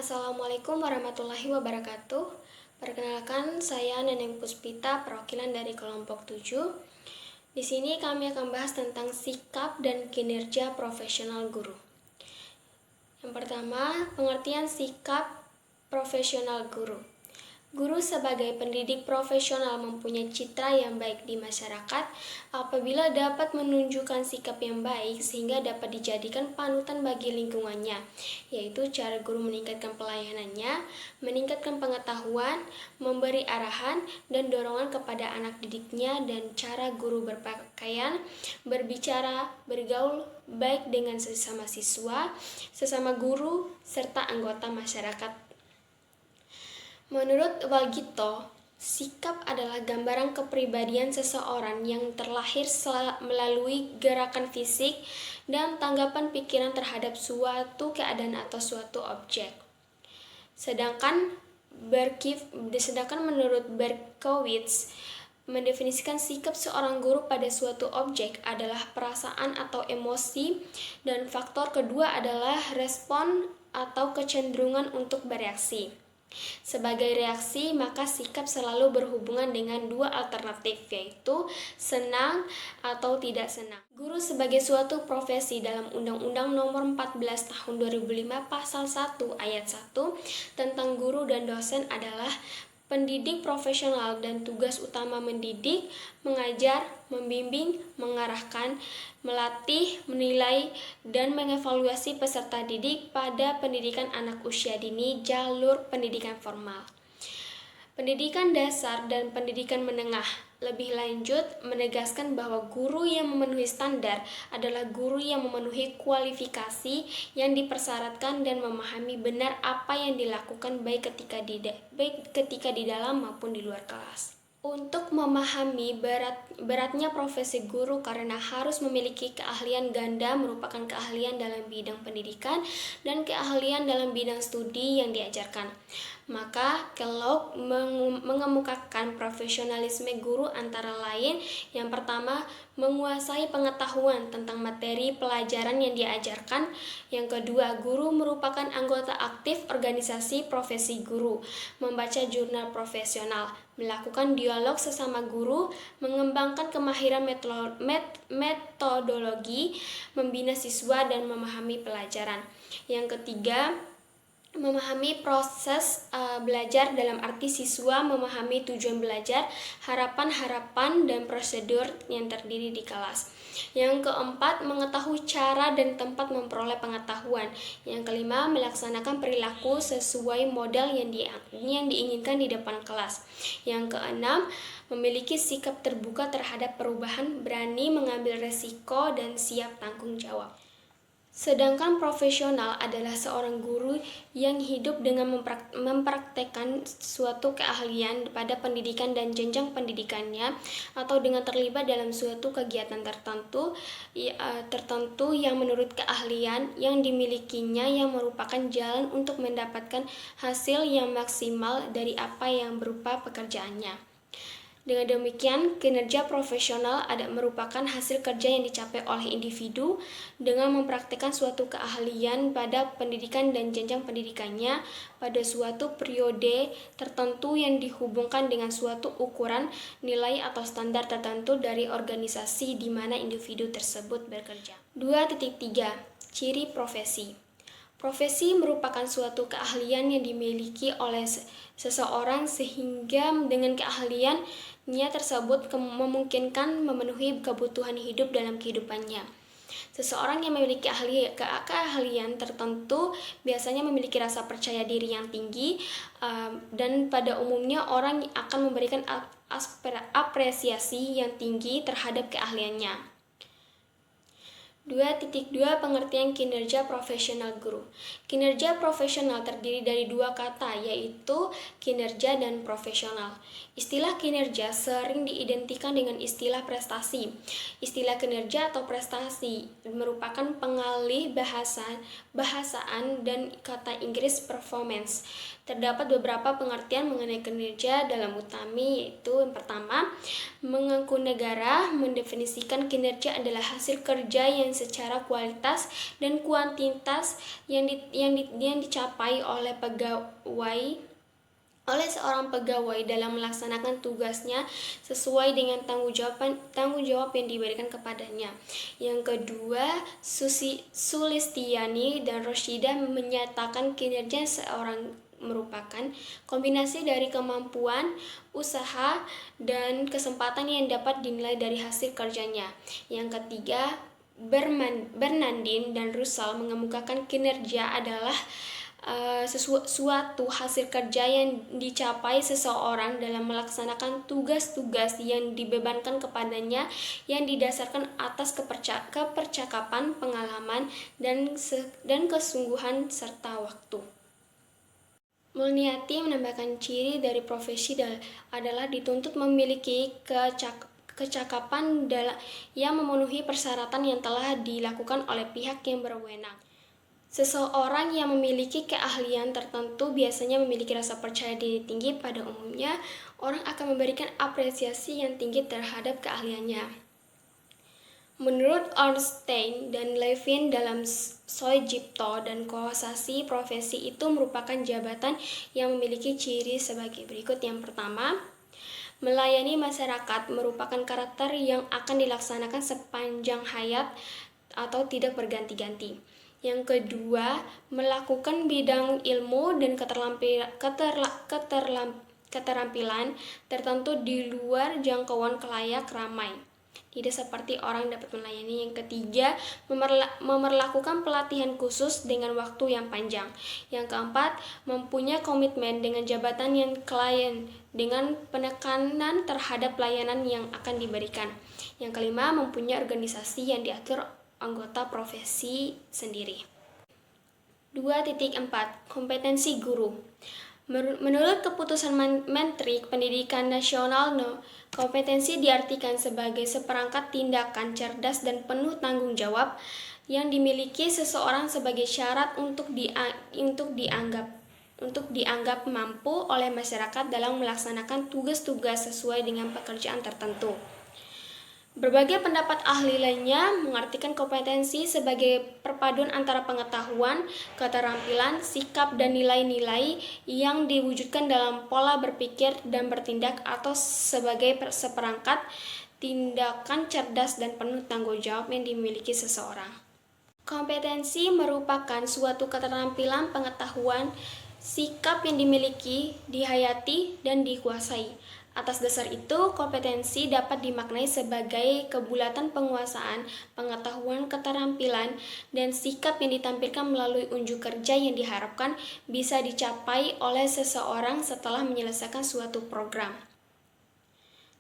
Assalamualaikum warahmatullahi wabarakatuh. Perkenalkan, saya Neneng Puspita, perwakilan dari kelompok 7. Di sini kami akan bahas tentang sikap dan kinerja profesional guru. Yang pertama, pengertian sikap profesional guru. Guru sebagai pendidik profesional mempunyai citra yang baik di masyarakat apabila dapat menunjukkan sikap yang baik sehingga dapat dijadikan panutan bagi lingkungannya, yaitu cara guru meningkatkan pelayanannya, meningkatkan pengetahuan, memberi arahan dan dorongan kepada anak didiknya, dan cara guru berpakaian, berbicara, bergaul baik dengan sesama siswa, sesama guru, serta anggota masyarakat. Menurut Walgito, sikap adalah gambaran kepribadian seseorang yang terlahir melalui gerakan fisik dan tanggapan pikiran terhadap suatu keadaan atau suatu objek. Sedangkan menurut Berkowitz, mendefinisikan sikap seorang guru pada suatu objek adalah perasaan atau emosi, dan faktor kedua adalah respon atau kecenderungan untuk bereaksi. Sebagai reaksi, maka sikap selalu berhubungan dengan dua alternatif, yaitu senang atau tidak senang. Guru sebagai suatu profesi dalam Undang-Undang Nomor 14 Tahun 2005 Pasal 1 Ayat 1 tentang guru dan dosen adalah pendidik profesional dan tugas utama mendidik, mengajar, membimbing, mengarahkan, melatih, menilai, dan mengevaluasi peserta didik pada pendidikan anak usia dini jalur pendidikan formal, pendidikan dasar, dan pendidikan menengah. Lebih lanjut, menegaskan bahwa guru yang memenuhi standar adalah guru yang memenuhi kualifikasi yang dipersyaratkan dan memahami benar apa yang dilakukan baik ketika di dalam maupun di luar kelas. Untuk memahami beratnya profesi guru karena harus memiliki keahlian ganda, merupakan keahlian dalam bidang pendidikan dan keahlian dalam bidang studi yang diajarkan. Maka Kellogg mengemukakan profesionalisme guru antara lain: yang pertama, menguasai pengetahuan tentang materi pelajaran yang diajarkan. Yang kedua, guru merupakan anggota aktif organisasi profesi guru, membaca jurnal profesional, melakukan dialog sesama guru, mengembangkan kemahiran metodologi, membina siswa, dan memahami pelajaran. Yang ketiga, memahami proses belajar dalam arti siswa memahami tujuan belajar, harapan-harapan, dan prosedur yang terdiri di kelas. Yang keempat, mengetahui cara dan tempat memperoleh pengetahuan. Yang kelima, melaksanakan perilaku sesuai modal yang diinginkan di depan kelas. Yang keenam, memiliki sikap terbuka terhadap perubahan, berani mengambil resiko, dan siap tanggung jawab. Sedangkan profesional adalah seorang guru yang hidup dengan mempraktekkan suatu keahlian pada pendidikan dan jenjang pendidikannya, atau dengan terlibat dalam suatu kegiatan tertentu yang menurut keahlian yang dimilikinya yang merupakan jalan untuk mendapatkan hasil yang maksimal dari apa yang berupa pekerjaannya. Dengan demikian, kinerja profesional merupakan hasil kerja yang dicapai oleh individu dengan mempraktikkan suatu keahlian pada pendidikan dan jenjang pendidikannya pada suatu periode tertentu yang dihubungkan dengan suatu ukuran, nilai, atau standar tertentu dari organisasi di mana individu tersebut bekerja. 2.3. Ciri profesi. Profesi merupakan suatu keahlian yang dimiliki oleh seseorang sehingga dengan keahliannya tersebut memungkinkan memenuhi kebutuhan hidup dalam kehidupannya. Seseorang yang memiliki keahlian tertentu biasanya memiliki rasa percaya diri yang tinggi, dan pada umumnya orang akan memberikan apresiasi yang tinggi terhadap keahliannya. 2.2. Pengertian kinerja profesional guru. Kinerja profesional terdiri dari dua kata, yaitu kinerja dan profesional. Istilah kinerja sering diidentikan dengan istilah prestasi. Istilah kinerja atau prestasi merupakan pengalih bahasaan dan kata Inggris performance. Terdapat beberapa pengertian mengenai kinerja dalam utami, yaitu yang pertama, mengaku negara mendefinisikan kinerja adalah hasil kerja yang secara kualitas dan kuantitas yang dicapai oleh seorang pegawai dalam melaksanakan tugasnya sesuai dengan tanggung jawab yang diberikan kepadanya. Yang kedua, Sulistiani dan Roshida menyatakan kinerja seorang merupakan kombinasi dari kemampuan, usaha, dan kesempatan yang dapat dinilai dari hasil kerjanya. Yang ketiga, Bernardin dan Russell mengemukakan kinerja adalah suatu hasil kerja yang dicapai seseorang dalam melaksanakan tugas-tugas yang dibebankan kepadanya yang didasarkan atas kepercakapan, pengalaman, dan kesungguhan serta waktu. Mulniati menambahkan ciri dari profesi adalah dituntut memiliki kecakapan yang memenuhi persyaratan yang telah dilakukan oleh pihak yang berwenang. Seseorang yang memiliki keahlian tertentu biasanya memiliki rasa percaya diri tinggi. Pada umumnya, orang akan memberikan apresiasi yang tinggi terhadap keahliannya. Menurut Ornstein dan Levin dalam Soegipto dan Kosasi, profesi itu merupakan jabatan yang memiliki ciri sebagai berikut. Yang pertama, melayani masyarakat merupakan karakter yang akan dilaksanakan sepanjang hayat atau tidak berganti-ganti. Yang kedua, melakukan bidang ilmu dan keterampilan tertentu di luar jangkauan khalayak ramai, tidak seperti orang dapat melayani. Yang ketiga, memerlakukan pelatihan khusus dengan waktu yang panjang. Yang keempat, mempunyai komitmen dengan jabatan yang klien dengan penekanan terhadap pelayanan yang akan diberikan. Yang kelima, mempunyai organisasi yang diatur anggota profesi sendiri. 2.4 Kompetensi guru. Menurut keputusan Menteri Pendidikan Nasional kompetensi diartikan sebagai seperangkat tindakan cerdas dan penuh tanggung jawab yang dimiliki seseorang sebagai syarat untuk dianggap mampu oleh masyarakat dalam melaksanakan tugas-tugas sesuai dengan pekerjaan tertentu. Berbagai pendapat ahli lainnya mengartikan kompetensi sebagai perpaduan antara pengetahuan, keterampilan, sikap, dan nilai-nilai yang diwujudkan dalam pola berpikir dan bertindak atau sebagai seperangkat tindakan cerdas dan penuh tanggung jawab yang dimiliki seseorang. Kompetensi merupakan suatu keterampilan, pengetahuan, sikap yang dimiliki, dihayati, dan dikuasai. Atas dasar itu, kompetensi dapat dimaknai sebagai kebulatan penguasaan, pengetahuan, keterampilan, dan sikap yang ditampilkan melalui unjuk kerja yang diharapkan bisa dicapai oleh seseorang setelah menyelesaikan suatu program.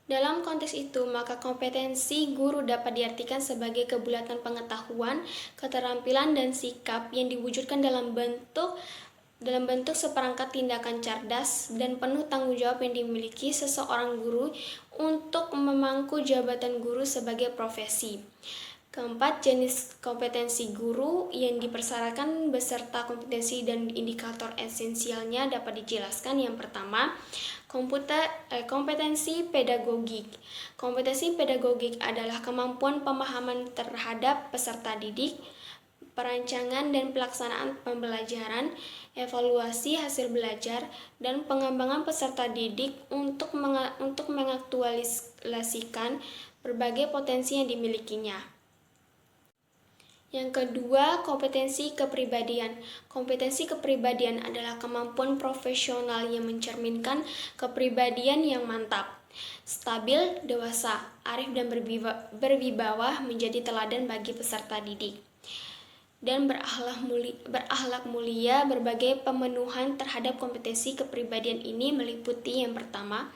Dalam konteks itu, maka kompetensi guru dapat diartikan sebagai kebulatan pengetahuan, keterampilan, dan sikap yang diwujudkan dalam bentuk seperangkat tindakan cerdas dan penuh tanggung jawab yang dimiliki seseorang guru untuk memangku jabatan guru sebagai profesi. Keempat, jenis kompetensi guru yang dipersyaratkan beserta kompetensi dan indikator esensialnya dapat dijelaskan. Yang pertama, kompetensi pedagogik. Kompetensi pedagogik adalah kemampuan pemahaman terhadap peserta didik, perancangan dan pelaksanaan pembelajaran, evaluasi hasil belajar, dan pengembangan peserta didik untuk mengaktualisasikan berbagai potensi yang dimilikinya. Yang kedua, kompetensi kepribadian. Kompetensi kepribadian adalah kemampuan profesional yang mencerminkan kepribadian yang mantap, stabil, dewasa, arif, dan berwibawa menjadi teladan bagi peserta didik, dan berakhlak mulia. Berbagai pemenuhan terhadap kompetensi kepribadian ini meliputi: yang pertama,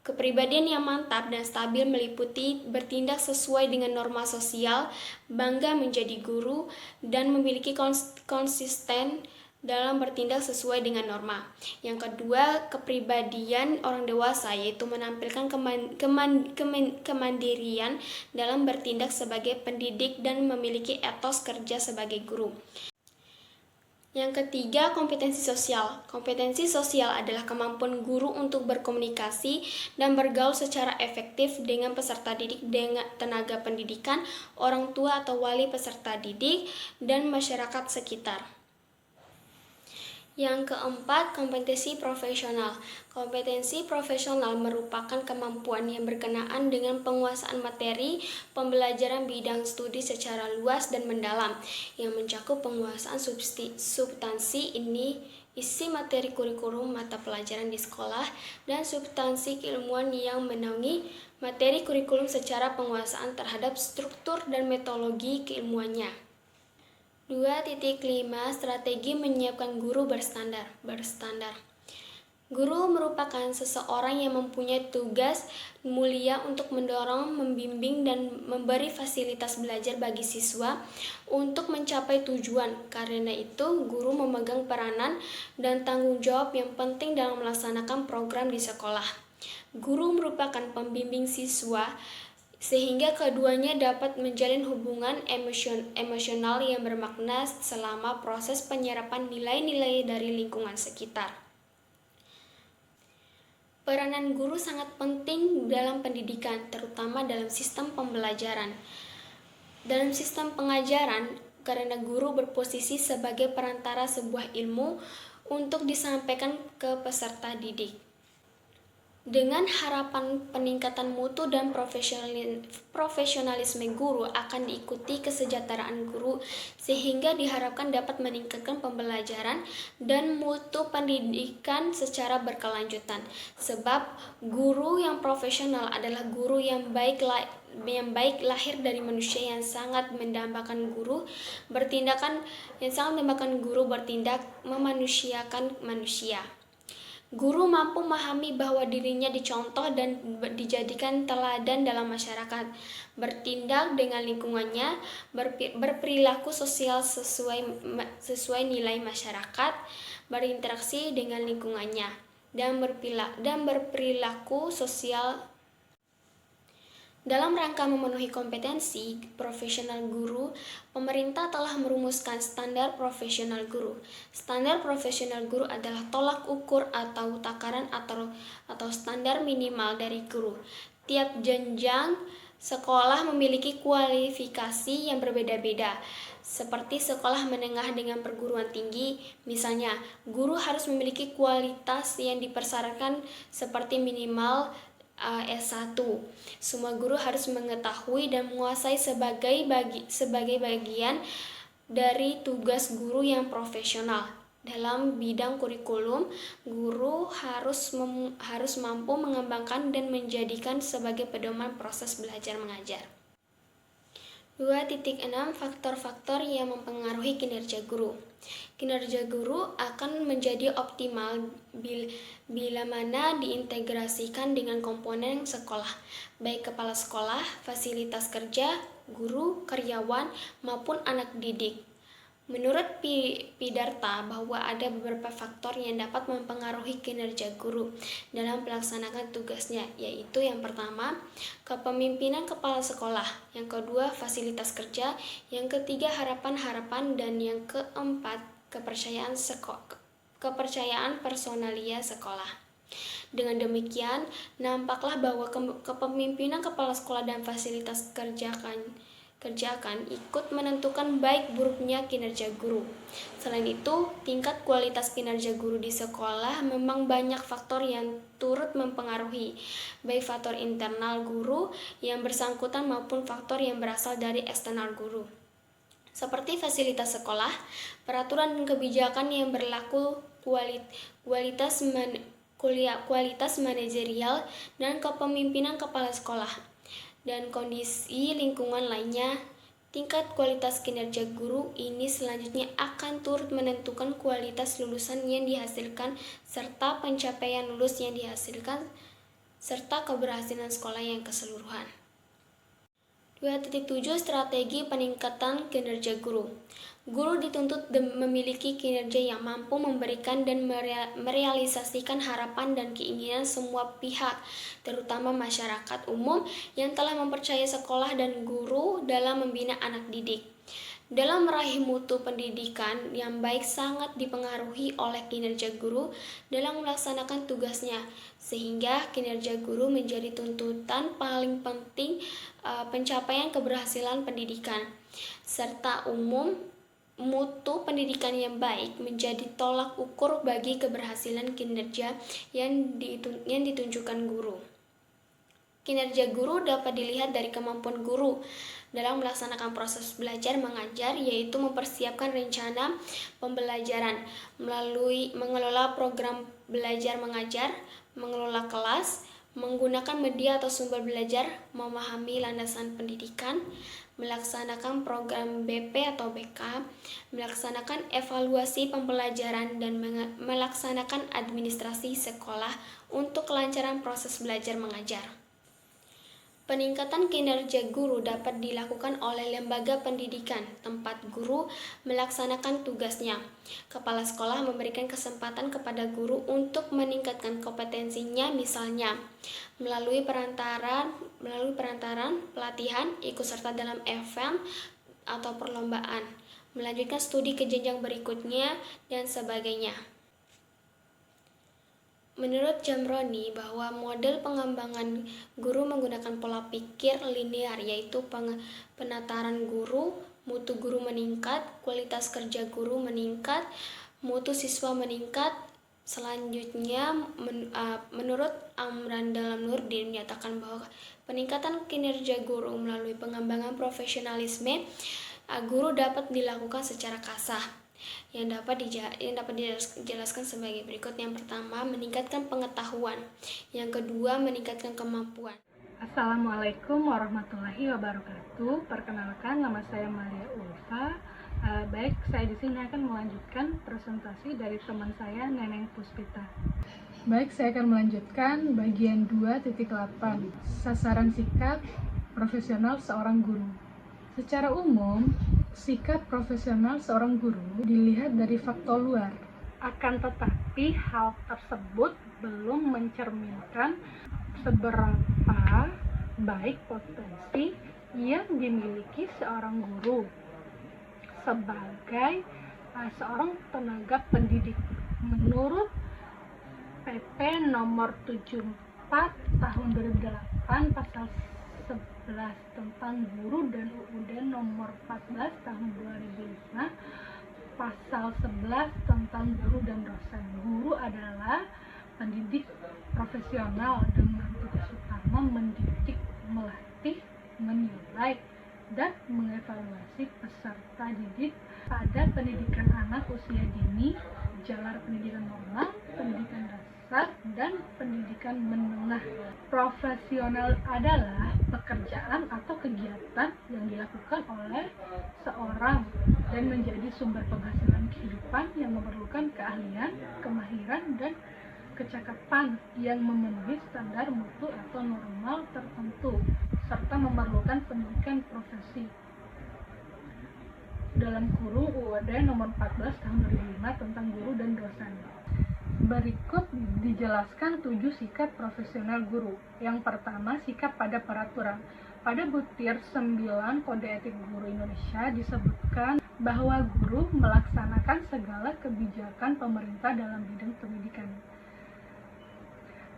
kepribadian yang mantap dan stabil meliputi bertindak sesuai dengan norma sosial, bangga menjadi guru, dan memiliki konsisten dalam bertindak sesuai dengan norma. Yang kedua, kepribadian orang dewasa, yaitu menampilkan kemandirian dalam bertindak sebagai pendidik dan memiliki etos kerja sebagai guru. Yang ketiga, kompetensi sosial. Kompetensi sosial adalah kemampuan guru untuk berkomunikasi dan bergaul secara efektif dengan peserta didik, dengan tenaga pendidikan, orang tua atau wali peserta didik, dan masyarakat sekitar. Yang keempat, kompetensi profesional. Kompetensi profesional merupakan kemampuan yang berkenaan dengan penguasaan materi pembelajaran bidang studi secara luas dan mendalam, yang mencakup penguasaan substansi isi materi kurikulum mata pelajaran di sekolah, dan substansi keilmuan yang menaungi materi kurikulum secara penguasaan terhadap struktur dan metodologi keilmuannya. 2.5 Strategi menyiapkan guru berstandar. Guru merupakan seseorang yang mempunyai tugas mulia untuk mendorong, membimbing, dan memberi fasilitas belajar bagi siswa untuk mencapai tujuan. Karena itu, guru memegang peranan dan tanggung jawab yang penting dalam melaksanakan program di sekolah. Guru merupakan pembimbing siswa sehingga keduanya dapat menjalin hubungan emosional yang bermakna selama proses penyerapan nilai-nilai dari lingkungan sekitar. Peranan guru sangat penting dalam pendidikan, terutama dalam sistem pembelajaran. Dalam sistem pengajaran, karena guru berposisi sebagai perantara sebuah ilmu untuk disampaikan ke peserta didik. Dengan harapan peningkatan mutu dan profesionalisme guru akan diikuti kesejahteraan guru, sehingga diharapkan dapat meningkatkan pembelajaran dan mutu pendidikan secara berkelanjutan. Sebab guru yang profesional adalah guru yang baik lahir dari manusia yang sangat mendambakan guru bertindak memanusiakan manusia. Guru mampu memahami bahwa dirinya dicontoh dan dijadikan teladan dalam masyarakat, bertindak dengan lingkungannya, berperilaku sosial sesuai nilai masyarakat, berinteraksi dengan lingkungannya, dan berperilaku sosial. Dalam rangka memenuhi kompetensi profesional guru, pemerintah telah merumuskan standar profesional guru. Standar profesional guru adalah tolak ukur atau takaran atau standar minimal dari guru. Tiap jenjang sekolah memiliki kualifikasi yang berbeda-beda. Seperti sekolah menengah dengan perguruan tinggi, misalnya, guru harus memiliki kualitas yang dipersyaratkan seperti minimal S1. Semua guru harus mengetahui dan menguasai sebagai bagian dari tugas guru yang profesional. Dalam bidang kurikulum, guru harus mampu mengembangkan dan menjadikan sebagai pedoman proses belajar mengajar. 2.6 Faktor-faktor yang mempengaruhi kinerja guru. Kinerja guru akan menjadi optimal bila mana diintegrasikan dengan komponen sekolah, baik kepala sekolah, fasilitas kerja, guru, karyawan, maupun anak didik. Menurut Pidarta bahwa ada beberapa faktor yang dapat mempengaruhi kinerja guru dalam melaksanakan tugasnya, yaitu yang pertama, kepemimpinan kepala sekolah, yang kedua, fasilitas kerja, yang ketiga, harapan-harapan, dan yang keempat, kepercayaan personalia sekolah. Dengan demikian, nampaklah bahwa kepemimpinan kepala sekolah dan fasilitas kerja akan ikut menentukan baik buruknya kinerja guru. Selain itu, tingkat kualitas kinerja guru di sekolah memang banyak faktor yang turut mempengaruhi, baik faktor internal guru yang bersangkutan maupun faktor yang berasal dari eksternal guru. Seperti fasilitas sekolah, peraturan dan kebijakan yang berlaku, kualitas manajerial, dan kepemimpinan kepala sekolah, dan kondisi lingkungan lainnya. Tingkat kualitas kinerja guru ini selanjutnya akan turut menentukan kualitas lulusan yang dihasilkan serta pencapaian lulus yang dihasilkan serta keberhasilan sekolah yang keseluruhan. 2.7 Strategi peningkatan kinerja guru. Guru dituntut memiliki kinerja yang mampu memberikan dan merealisasikan harapan dan keinginan semua pihak, terutama masyarakat umum yang telah mempercayai sekolah dan guru dalam membina anak didik. Dalam meraih mutu pendidikan yang baik sangat dipengaruhi oleh kinerja guru dalam melaksanakan tugasnya, sehingga kinerja guru menjadi tuntutan paling penting pencapaian keberhasilan pendidikan. Serta mutu pendidikan yang baik menjadi tolak ukur bagi keberhasilan kinerja yang ditunjukkan guru. Kinerja guru dapat dilihat dari kemampuan guru dalam melaksanakan proses belajar mengajar, yaitu mempersiapkan rencana pembelajaran melalui mengelola program belajar mengajar, mengelola kelas, menggunakan media atau sumber belajar, memahami landasan pendidikan, melaksanakan program BP atau BK, melaksanakan evaluasi pembelajaran, dan melaksanakan administrasi sekolah untuk kelancaran proses belajar mengajar. Peningkatan kinerja guru dapat dilakukan oleh lembaga pendidikan tempat guru melaksanakan tugasnya. Kepala sekolah memberikan kesempatan kepada guru untuk meningkatkan kompetensinya, misalnya melalui perantaran pelatihan, ikut serta dalam event atau perlombaan, melanjutkan studi ke jenjang berikutnya, dan sebagainya. Menurut Jamroni, bahwa model pengembangan guru menggunakan pola pikir linear, yaitu penataran guru, mutu guru meningkat, kualitas kerja guru meningkat, mutu siswa meningkat. Selanjutnya, menurut Amran Dalam Nurdin menyatakan bahwa peningkatan kinerja guru melalui pengembangan profesionalisme guru dapat dilakukan secara kasar, yang dapat dijelaskan sebagai berikut. Yang pertama, meningkatkan pengetahuan. Yang kedua, meningkatkan kemampuan. Assalamualaikum warahmatullahi wabarakatuh. Perkenalkan, nama saya Maria Ulfa. Baik, saya di sini akan melanjutkan presentasi dari teman saya, Neneng Puspita. Baik, saya akan melanjutkan bagian 2.8, sasaran sikap profesional seorang guru. Secara umum, sikap profesional seorang guru dilihat dari faktor luar. Akan tetapi, hal tersebut belum mencerminkan seberapa baik potensi yang dimiliki seorang guru sebagai seorang tenaga pendidik. Menurut PP nomor 74 tahun 2008 pasal 11 tentang guru dan UUD nomor 14 tahun 2005 pasal 11 tentang guru dan dosen. Guru adalah pendidik profesional dengan tugas utama mendidik, melatih, menilai, dan mengevaluasi peserta didik pada pendidikan anak usia dini, jalar pendidikan normal, pendidikan dasar, dan pendidikan menengah. Profesional adalah pekerjaan atau kegiatan yang dilakukan oleh seorang dan menjadi sumber penghasilan kehidupan yang memerlukan keahlian, kemahiran, dan kecakapan yang memenuhi standar mutu atau normal tertentu, serta memerlukan pendidikan profesi dalam kurung UUD nomor 14 tahun 2005 tentang guru dan dosen. Berikut dijelaskan 7 sikap profesional guru. Yang pertama, sikap pada peraturan. Pada butir 9 Kode Etik Guru Indonesia disebutkan bahwa guru melaksanakan segala kebijakan pemerintah dalam bidang pendidikan.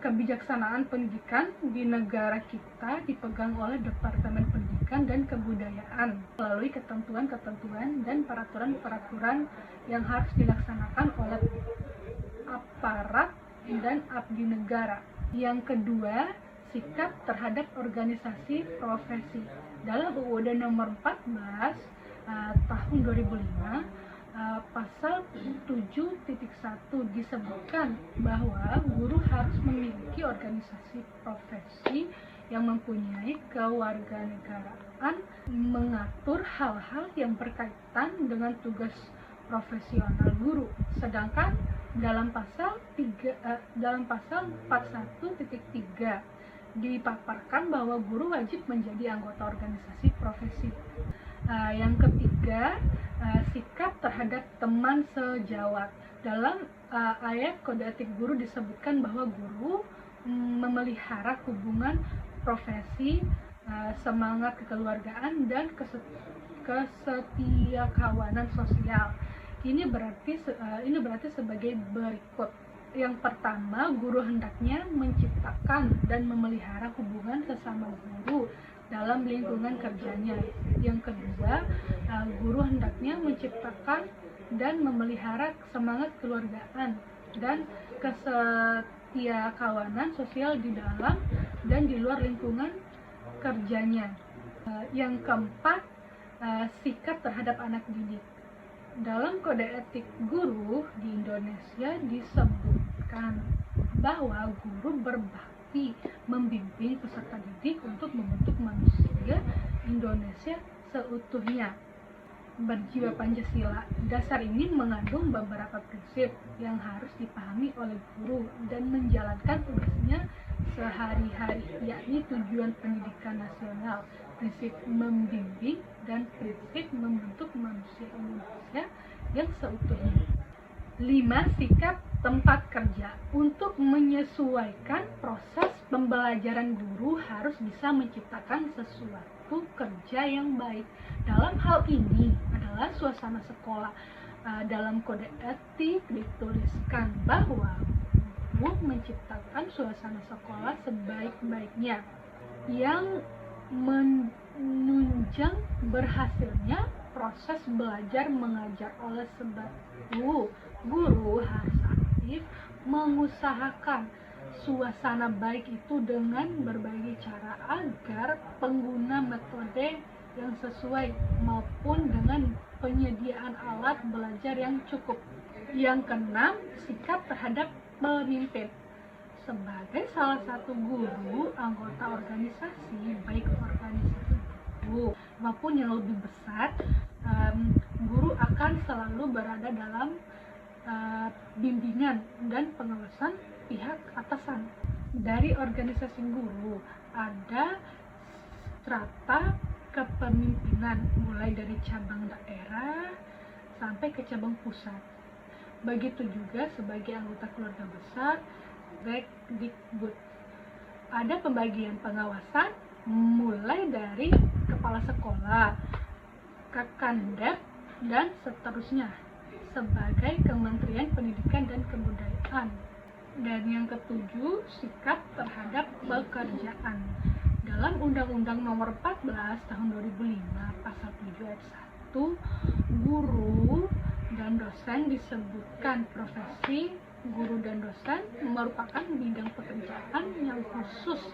Kebijaksanaan pendidikan di negara kita dipegang oleh Departemen Pendidikan dan Kebudayaan melalui ketentuan-ketentuan dan peraturan-peraturan yang harus dilaksanakan oleh aparat dan abdi negara. Yang kedua, sikap terhadap organisasi profesi. Dalam UUD nomor 14 tahun 2005 pasal 7.1 disebutkan bahwa guru harus memiliki organisasi profesi yang mempunyai kewarganegaraan, mengatur hal-hal yang berkaitan dengan tugas profesional guru. Sedangkan dalam pasal 41.3 dipaparkan bahwa guru wajib menjadi anggota organisasi profesi. Yang ketiga, sikap terhadap teman sejawat. Dalam ayat Kode Etik Guru disebutkan bahwa guru memelihara hubungan profesi, semangat kekeluargaan, dan kesetiakawanan sosial. Ini berarti sebagai berikut. Yang pertama, guru hendaknya menciptakan dan memelihara hubungan sesama guru dalam lingkungan kerjanya. Yang kedua, guru hendaknya menciptakan dan memelihara semangat kekeluargaan dan kesetiakawanan sosial di dalam dan di luar lingkungan kerjanya. Yang keempat, sikap terhadap anak didik. Dalam kode etik guru di Indonesia disebutkan bahwa guru berbakti membimbing peserta didik untuk membentuk manusia Indonesia seutuhnya berjiwa Pancasila. Dasar ini mengandung beberapa prinsip yang harus dipahami oleh guru dan menjalankan tugasnya sehari-hari, yakni tujuan pendidikan nasional, prinsip membimbing, dan prinsip membentuk manusia Indonesia yang seutuhnya. 5. Sikap tempat kerja. Untuk menyesuaikan proses pembelajaran, guru harus bisa menciptakan sesuatu kerja yang baik. Dalam hal ini adalah suasana sekolah. Dalam kode etik dituliskan bahwa guru menciptakan suasana sekolah sebaik-baiknya yang menunjang berhasilnya proses belajar mengajar. Oleh sebab itu, guru harus aktif mengusahakan suasana baik itu dengan berbagai cara agar pengguna metode yang sesuai maupun dengan penyediaan alat belajar yang cukup. Yang keenam, sikap terhadap pemimpin. Sebagai salah satu guru, anggota organisasi, baik organisasi guru maupun yang lebih besar, guru akan selalu berada dalam bimbingan dan pengawasan pihak atasan. Dari organisasi guru ada strata kepemimpinan, mulai dari cabang daerah sampai ke cabang pusat. Begitu juga sebagai anggota keluarga besar, Dikbud. Ada pembagian pengawasan mulai dari kepala sekolah, Kakandep, dan seterusnya sebagai Kementerian Pendidikan dan Kebudayaan. Dan yang ketujuh, sikap terhadap pekerjaan. Dalam Undang-Undang Nomor 14 Tahun 2005 Pasal 7 Ayat 1, guru dan dosen disebutkan profesi. Guru dan dosen merupakan bidang pekerjaan yang khusus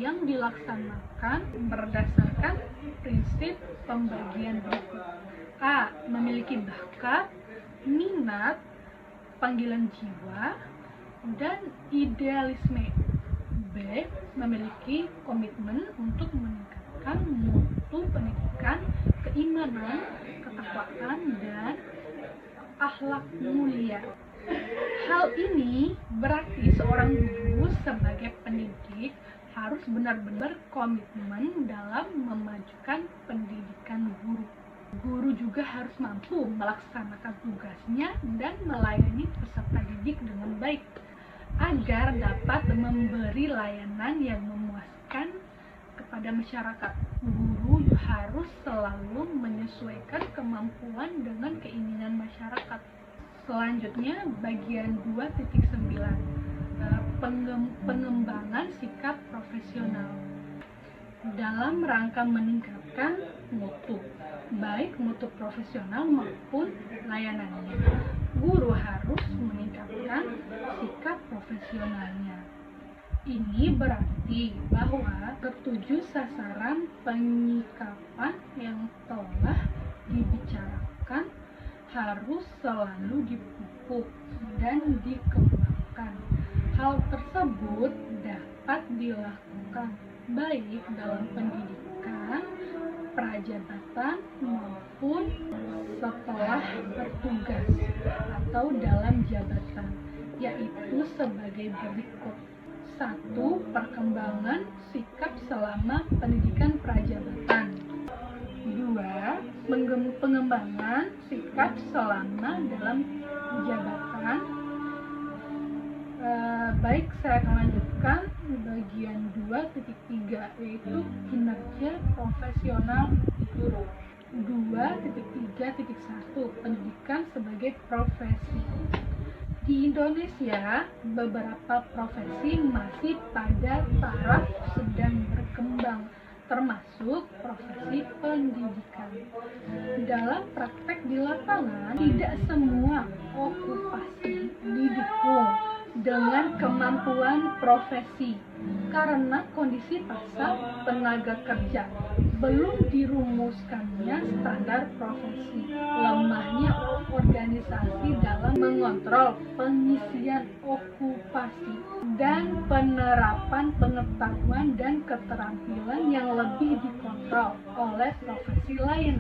yang dilaksanakan berdasarkan prinsip pembagian berikut. A. Memiliki bakat, minat, panggilan jiwa, dan idealisme. B. Memiliki komitmen untuk meningkatkan mutu pendidikan, keimanan, ketakwaan, dan akhlak mulia. Hal ini berarti seorang guru sebagai pendidik harus benar-benar komitmen dalam memajukan pendidikan guru. Guru juga harus mampu melaksanakan tugasnya dan melayani peserta didik dengan baik agar dapat memberi layanan yang memuaskan kepada masyarakat. Guru harus selalu menyesuaikan kemampuan dengan keinginan masyarakat. Selanjutnya, bagian 2.9, pengembangan sikap profesional dalam rangka meningkatkan mutu, baik mutu profesional maupun layanannya. Guru harus meningkatkan sikap profesionalnya. Ini berarti bahwa ketujuh sasaran penyikapan yang telah dibicarakan harus selalu dipupuk dan dikembangkan. Hal tersebut dapat dilakukan baik dalam pendidikan, prajabatan, maupun setelah bertugas atau dalam jabatan, yaitu sebagai berikut. 1. Perkembangan sikap selama pendidikan prajabatan. 2. Pengembangan sikap selama dalam jabatan. Baik, saya akan lanjutkan bagian 2.3, yaitu kinerja profesional guru. 2.3.1 Pendidikan sebagai profesi. Di Indonesia, beberapa profesi masih pada taraf sedang berkembang, termasuk profesi pendidikan. Dalam praktek di lapangan, tidak semua okupasi didukung dengan kemampuan profesi karena kondisi pasar tenaga kerja belum dirumuskannya standar profesi, lemahnya organisasi dalam mengontrol pengisian okupasi, dan penerapan pengetahuan dan keterampilan yang lebih dikontrol oleh profesi lain.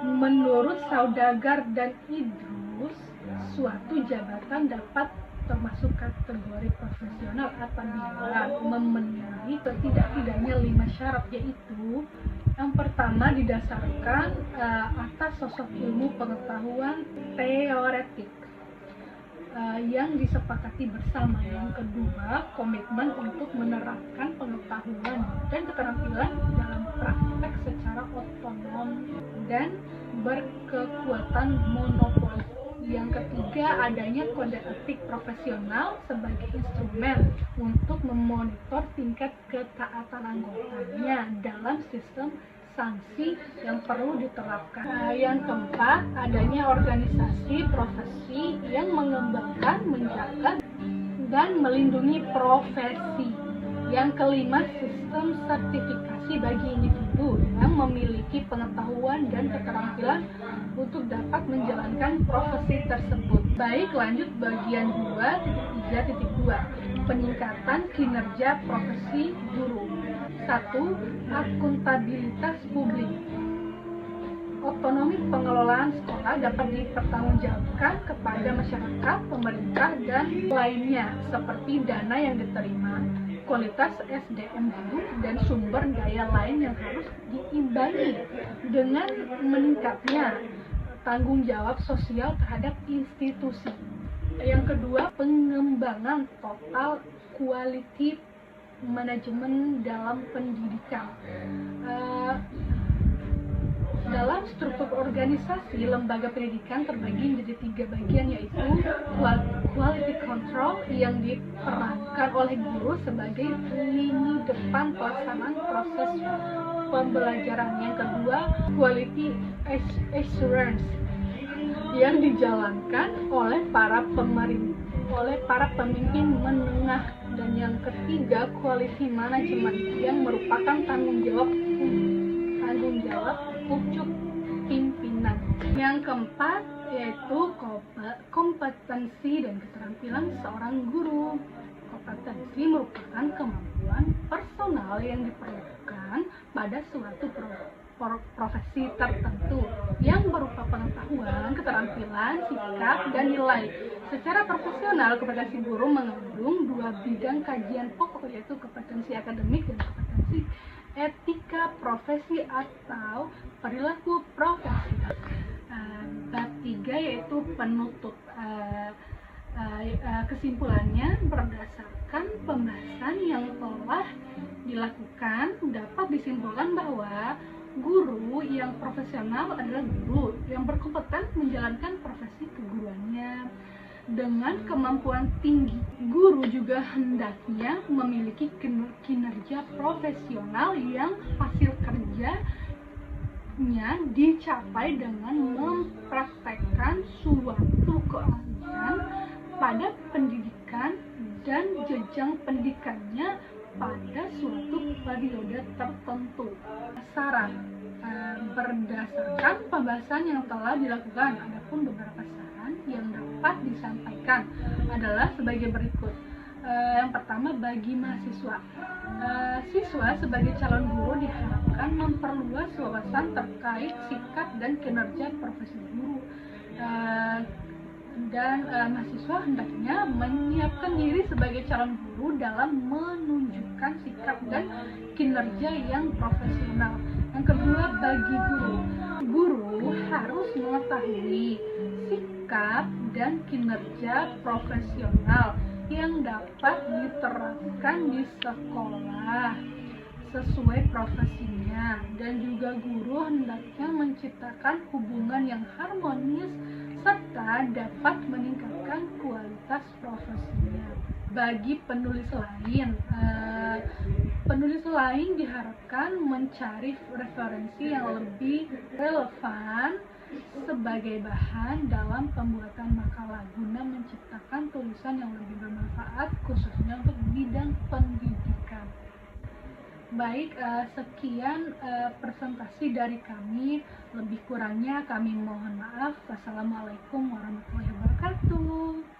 Menurut Saudagar dan Idrus, suatu jabatan dapat termasuk kategori profesional apabila memenuhi setidak-tidaknya 5 syarat, yaitu yang pertama didasarkan atas sosok ilmu pengetahuan teoretik yang disepakati bersama. Yang kedua, komitmen untuk menerapkan pengetahuan dan keterampilan dalam praktek secara otonom dan berkekuatan monopoli. Yang ketiga, adanya kode etik profesional sebagai instrumen untuk memonitor tingkat ketaatan anggotanya dalam sistem sanksi yang perlu diterapkan. Yang keempat, adanya organisasi profesi yang mengembangkan, menjaga, dan melindungi profesi. Yang kelima, sistem sertifikasi bagi individu yang memiliki pengetahuan dan keterampilan untuk dapat menjalankan profesi tersebut. Baik, lanjut bagian 2.3.2 Peningkatan kinerja profesi guru. 1. Akuntabilitas publik. Otonomi pengelolaan sekolah dapat dipertanggungjawabkan kepada masyarakat, pemerintah, dan lainnya, seperti dana yang diterima, kualitas SDM guru, dan sumber daya lain yang harus diimbangi dengan meningkatnya tanggung jawab sosial terhadap institusi. Yang kedua, pengembangan total quality management dalam pendidikan. Dalam struktur organisasi, lembaga pendidikan terbagi menjadi 3 bagian, yaitu quality control yang diperankan oleh guru sebagai lini depan pelaksanaan proses pembelajaran. Yang kedua, quality assurance yang dijalankan oleh para pemimpin menengah. Dan yang ketiga, quality management yang merupakan tanggung jawab pucuk pimpinan. Yang keempat yaitu kompetensi dan keterampilan seorang guru. Kompetensi merupakan kemampuan personal yang diperlukan pada suatu profesi tertentu yang berupa pengetahuan, keterampilan, sikap, dan nilai. Secara profesional, kompetensi guru mengandung 2 bidang kajian pokok, yaitu kompetensi akademik dan kompetensi etika profesi atau perilaku profesi. Bab 3 yaitu penutup. Kesimpulannya, berdasarkan pembahasan yang telah dilakukan, dapat disimpulkan bahwa guru yang profesional adalah guru yang berkompeten menjalankan profesi keguruannya dengan kemampuan tinggi. Guru juga hendaknya memiliki kinerja profesional yang hasil kerjanya dicapai dengan mempraktekkan suatu keahlian pada pendidikan dan jenjang pendidikannya pada suatu periode tertentu. Saran berdasarkan pembahasan yang telah dilakukan, adapun beberapa saran yang dapat disampaikan adalah sebagai berikut. Yang pertama, bagi mahasiswa, siswa sebagai calon guru diharapkan memperluas wawasan terkait sikap dan kinerja profesi guru, dan mahasiswa hendaknya menyiapkan diri sebagai calon guru dalam menunjukkan sikap dan kinerja yang profesional. Yang kedua, bagi guru harus mengetahui sikap dan kinerja profesional yang dapat diterapkan di sekolah, sesuai profesinya, dan juga guru hendaknya menciptakan hubungan yang harmonis serta dapat meningkatkan kualitas profesinya. Bagi penulis lain diharapkan mencari referensi yang lebih relevan sebagai bahan dalam pembuatan makalah guna menciptakan tulisan yang lebih bermanfaat khususnya untuk bidang pendidikan. Baik, sekian presentasi dari kami. Lebih kurangnya kami mohon maaf. Wassalamualaikum warahmatullahi wabarakatuh.